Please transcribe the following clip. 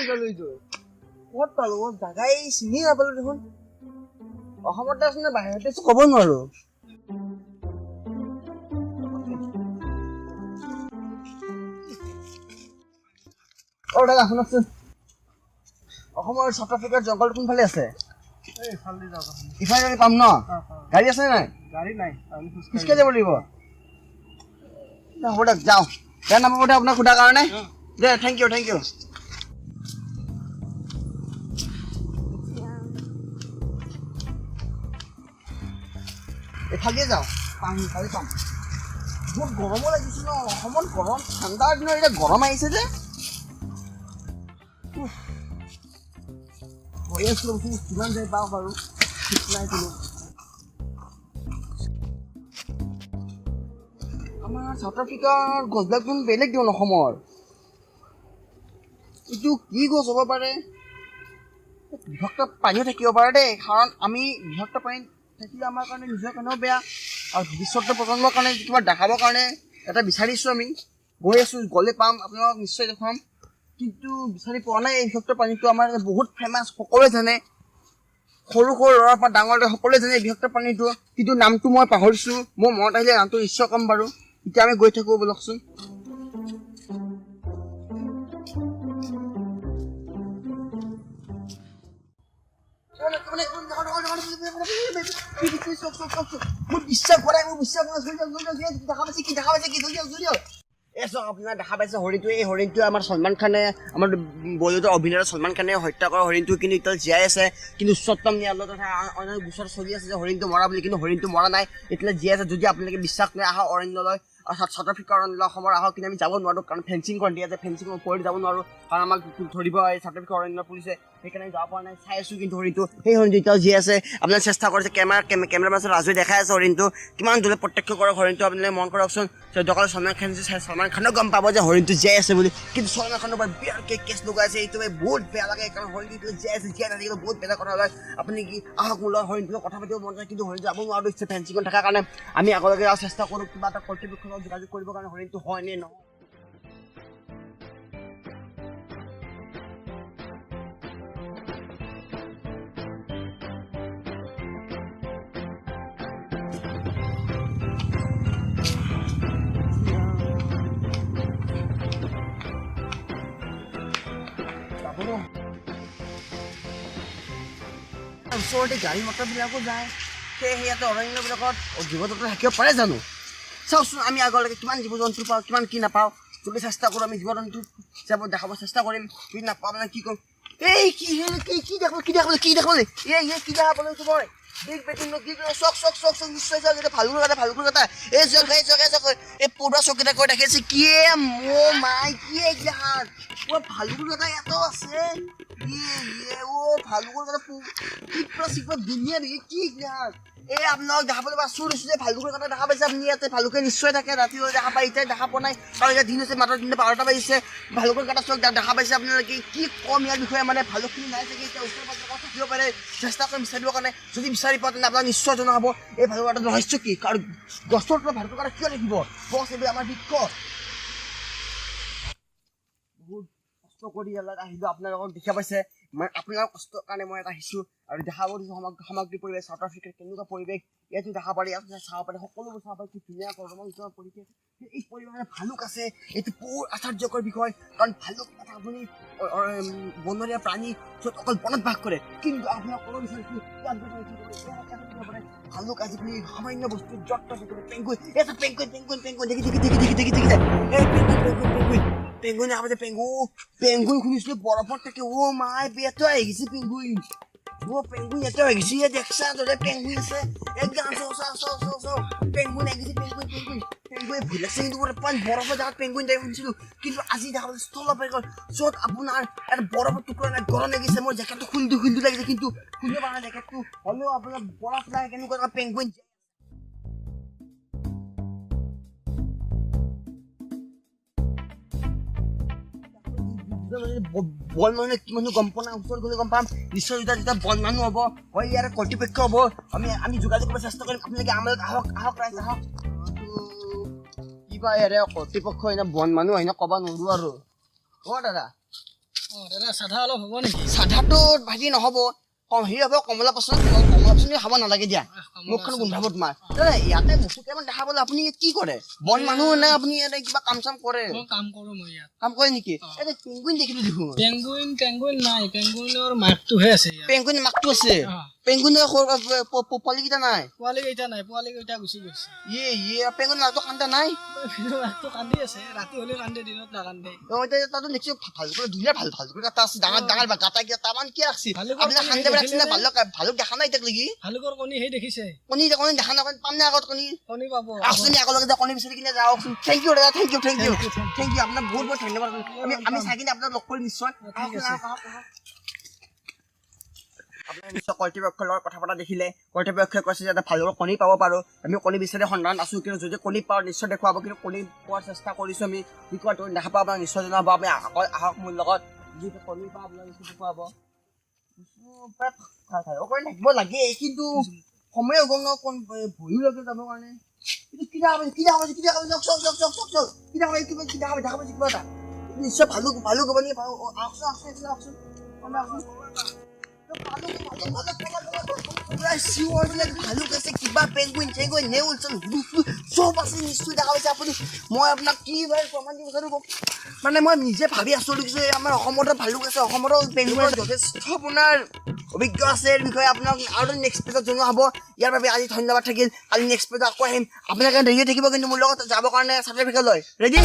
গ'লো এইটো ক'ত পালো জাগাই চিনি নাপালো দেখোন অসমতে আছো নে বাহিৰতে আছো ক'ব নোৱাৰো দাদা শুনকচোন অসমৰ চাউথ আফ্ৰিকাৰ জংঘল কোনফালে আছে ইফালে পাম ন গাড়ী আছে নাই গাড়ী নাই খোজকাঢ়ি যাব লাগিব হ'ব দিয়ক যাওঁ বেয়া নাপাব দে আপোনাক সোধাৰ কাৰণে দে থেংক ইউ এইফালে যাওঁ পাম বহুত গৰমো লাগিছে ন অসমত গৰম ঠাণ্ডাৰ দিনত এতিয়া গৰম আহিছে যে হৈ আছো কিমান দেৰি পাওঁ বাৰু ঠিক নাই কোনো আমাৰ চাউথ আফ্ৰিকাৰ গছবিলাক দেখোন বেলেগ দেখোন অসমৰ এইটো কি গছ হ'ব পাৰে বিষাক্ত পানীও থাকিব পাৰে দেই কাৰণ আমি বিষাক্ত পানী থাকিলে আমাৰ কাৰণে নিজৰ কাৰণেও বেয়া আৰু ভৱিষ্যতৰ প্ৰজন্মৰ কাৰণে কিবা দেখাবৰ কাৰণে এটা বিচাৰিছোঁ আমি গৈ আছোঁ গ'লে পাম আপোনালোকক নিশ্চয় দেখুৱাম কিন্তু বিচাৰি পোৱা নাই এই বিষাক্ত পানীটো আমাৰ বহুত ফেমাছ সকলোৱে জানে সৰু ল'ৰাৰ পৰা ডাঙৰ সকলোৱে জানে বিষাক্ত পানীটো কিন্তু নামটো মই পাহৰিছোঁ মোৰ মনত আহিলে নামটো নিশ্চয় ক'ম বাৰু এতিয়া আমি গৈ থাকোঁ বলকচোন আপোনাৰ দেখা পাইছে হৰিণটো এই হৰিণটো আমাৰ সলমান খানে আমাৰ বলিউডৰ অভিনেতা সলমান খানে হত্যা কৰা হৰিণটো কিন্তু এতিয়া জীয়াই আছে কিন্তু উচ্চতম ন্যায়ালয়ত অন্য গোচৰ চলি আছে যে হৰিণটো মৰা বুলি কিন্তু হৰিণটো মৰা নাই এতিয়া জীয়াই আছে যদি আপোনালোকে বিশ্বাস নাই আহক অৰণ্যলৈ চাউথ আফ্ৰিকাৰ অৰণ্য অসমৰ আহক কিন্তু আমি যাব নোৱাৰোঁ কাৰণ ফেঞ্চিং কৰি দিয়া যে ফেঞ্চিঙৰ ওপৰত যাব নোৱাৰোঁ কাৰণ আমাক ধৰিব এই চাউথ আফ্ৰিকাৰ অৰণ্য পুলিচে সেইকাৰণে যাব পৰা নাই চাই আছোঁ কিন্তু হৰিণটো সেই হৰিণটো এতিয়াও জীয়াই আছে আপোনালোকে চেষ্টা কৰিছে কেমেৰামেন ৰাজুৱে দেখাই আছে হৰিণটো কিমান দূৰে প্ৰত্যক্ষ কৰক হৰিণটো আপোনালোকে মন কৰকচোন দোকানত সলমান খানেও গম পাব যে হৰিণটো জীয়াই আছে বুলি কিন্তু সলমান খানৰ পৰা বিয়াৰকৈ কেছ লগাইছে এইটো বহুত বেয়া লাগে কাৰণ হৰিণটো জীয়াই আছে জীয়াই নাথাকিলে বহুত বেলেগ কথা হয় আপুনি কি আহক মোৰ লগত হৰিণটো কথা পাতিব মন যায় কিন্তু হৰিণ যাব নোৱাৰোঁ ইচ্ছা ফেঞ্চিঙত থকাৰ কাৰণে আমি আগলৈকে চেষ্টা কৰোঁ কিবা এটা কৰ্তৃপক্ষৰ লগত যোগাযোগ কৰিবৰ কাৰণে হৰিণটো হয় নে নহয় ওচৰতে গাড়ী মটৰবিলাকো যায় সেয়ে ইয়াতে অৰণ্যবিলাকত জীৱ জন্তু থাকিব পাৰে জানো চাওকচোন আমি আগলৈকে কিমান জীৱ জন্তু পাওঁ কিমান কি নাপাওঁ যদি চেষ্টা কৰোঁ আমি জীৱ জন্তু যাব দেখাব চেষ্টা কৰিম কি নাপাওঁ মানে কি কৰিম এই কি দেখাবলৈ কি দেখাবলৈ মই বিগ বেটিং চক নিশ্চয় চাওক এটা ভালুকৰ কথা এই চক এই পৰুৱা চকীটা কৰি দেখাইছে কি মাই কি এইগিলাখান ভালুকৰ কথা ইয়াতো আছে ভালুকৰ কথা চিকৰা ধুনীয়া দেখি কি এইগিলাখান এই আপোনালোক দেখা পালে বা চুৰ হৈছে যে ভালুকৰ কথা দেখা পাইছে আপুনি ইয়াতে ভালুকে নিশ্চয় থাকে ৰাতি দেখা পাই এতিয়া দেখা পোৱা নাই কাৰণ এতিয়া দিন হৈছে মাত্ৰ দিনে 12টা বাজিছে ভালুকৰ কথা চক দেখা পাইছে আপোনালোকে কি কম ইয়াৰ বিষয়ে মানে ভালুকখিনি নাই চাগে এতিয়া ওচৰে পাজৰে কথা থাকিব পাৰে চেষ্টা কৰিম বিচাৰিবৰ কাৰণে যদি বিচাৰি পাওঁ তেন্তে আপোনাক নিশ্চয় জনাব এই ভালুকৰ কথা ৰহস্য কি কাৰণ গছৰ তলত ভালুকৰ কথা কিয় থাকিব গছ এইবোৰ আমাৰ বৃক্ষ বহুত কষ্ট কৰি ইয়াত আহিলোঁ আপোনালোকক দেখা পাইছে মই আপোনাৰ কষ্টৰ কাৰণে মই ইয়াত আহিছোঁ আৰু দেখাব দিছোঁ সামগ্ৰী পৰিৱেশ চাউথ আফ্ৰিকাৰ কেনেকুৱা পৰিৱেশ ইয়াতো দেখা পাৰি ইয়াত চাব পাৰে সকলোবোৰ চাব পাৰে কি ধুনীয়া ৰোমাঞ্চৰ পৰিৱেশ এই পৰিৱেশে ভালুক আছে এইটো বহুত আশ্চৰ্যকৰ বিষয় কাৰণ ভালুক এটা আপুনি বনৰীয়া প্ৰাণী য'ত অকল বনত বাস কৰে কিন্তু আপোনাক ক'ব বিচাৰিছোঁ ভালুক আজিকালি সামান্য বস্তু যত পেংগুইন এটা পেংগুইন দেখি এই পেংগুইন আগতে পেংগুইন শুনিছিলোঁ বৰফত থাকে মাই বেয়াটো আহি গৈছে পেংগুইন পেংগুইন এটা হৈ গৈছে দেখছা তহঁতে পেংগুইন আছে একদম চাও পেংগুইন আহি গৈছে পেংগুইন ভুল আছে কিন্তু বৰফৰ জেগাত পেংগুইন টাইপ শুনিছিলোঁ কিন্তু আজি দেখা পাইছোঁ স্থল পাই গ'ল য'ত আপোনাৰ এটা বৰফৰ টুকুৰা নাই গৰম লাগিছে মোৰ জেকেটটো খুলিটো লাগিছে কিন্তু খুলিব পৰা নাই জেকেটটো হ'লেও আপোনাৰ বৰফ লাগে কেনেকুৱা পেংগুইন বন মানুহে কি মানুহ গম পোৱা নাই ওচৰত গ'লে গম পাম নিশ্চয় যেতিয়া বন মানুহ হ'ব হয় ইয়াৰ কৰ্তৃপক্ষ হ'ব আমি যোগাযোগ কৰিব চেষ্টা কৰিম আপোনালোকে আমাৰ আহক ৰাইজ আহক কিবা ইয়াৰে কৰ্তৃপক্ষ এনে বন মানুহ এনে ক'ব নোৱাৰোঁ আৰু দাদা দাদা সাধা অলপ হ'ব নেকি সাধাটো ভাজি নহ'ব হেৰি হ'ব কমলা পচন্দ খাব নালাগে দিয়া মুখখন গোন্ধাব তোমাৰ দাদা ইয়াতে বস্তু কেইটামান দেখা পালে আপুনি কি কৰে বন মানুহ নে আপুনি ইয়াতে কিবা কাম চাম কৰে কাম কৰোঁ মই ইয়াত কাম কৰে নেকি এই পেঙ্গুইন দেখিলো দেখোন পেঙ্গুইন নাই পেঙ্গুইনৰ মাকটোহে আছে পেঙ্গুইন মাকটো আছে পেঙ্গুইনৰ পোৱালিকেইটা নাই পোৱালিকেইটা গুচি গৈছে পেঙ্গুইন মাকটো কান্দা নাই মাকটো কান্দি আছে ৰাতি হ'লে কান্দে দিনত নাকান্দে তাতো দেখিছো ভাল কৰে ধুনীয়া ভাল কৰে এটা আছে ডাঙৰ ডাঙৰ গাটা গিয়া তামান কি ৰাখছি আপুনি কান্দে ৰাখছি না ভালুক দেখা নাই এতিয়ালৈকে ভালুকৰ কণী সেই দেখিছে কণী দেখা নাই পাম নে আগত কণী পাব আপুনি আগলৈকে কণী বিচাৰি কিনে যাওকচোন থেংক ইউ দাদা থেংক ইউ আপোনাৰ বহুত বহুত ধন্যবাদ আমি চাই কিনে আপোনাক লগ কৰিম নিশ্চয় আপোনাৰ নিশ্চয় কৰ্তৃপক্ষৰ লগত কথা পতা দেখিলে কৰ্তৃপক্ষই কৈছে যাতে ভালদৰে কণী পাব পাৰোঁ আমি কণী বিচাৰি সন্ধান আছোঁ কিন্তু যদি কণী পাওঁ নিশ্চয় দেখুৱাব কিন্তু কণী পোৱাৰ চেষ্টা কৰিছোঁ আমি কি কোৱা তুমি দেখা পাব আপোনাক নিশ্চয় জনাব আমি আহক মোৰ লগত যি কণী পাওঁ আপোনাক নিশ্চয় দেখুৱাব থাকিব লাগে কিন্তু সময় গ'ল ন কোন ভয়ো লাগে যাবৰ কাৰণে নিশ্চয় ভালুক হ'ব নেকি ভালুক আছে কিবা পেঙ্গুইন চেঙ্গুইন নেউল চব আছে নিশ্চয় দেখা পাইছে আপুনি মই আপোনাক কি প্ৰমাণ দিব বিচাৰোঁ মানে মই নিজে ভাবি আচৰিত হৈছোঁ আমাৰ অসমতো ভালুক আছে অসমতো পেঙ্গুইন যথেষ্ট আপোনাৰ অভিজ্ঞ আছে এই বিষয়ে আপোনাক আৰু নেক্সট পেজত জনোৱা হ'ব ইয়াৰ বাবে আজি ধন্যবাদ থাকিল কালি নেক্সট পেজত আকৌ আহিম আপোনালোকে ৰেডি থাকিব কিন্তু মোৰ লগত যাবৰ কাৰণে চাৰ্টিফিকেট লয় ৰেডি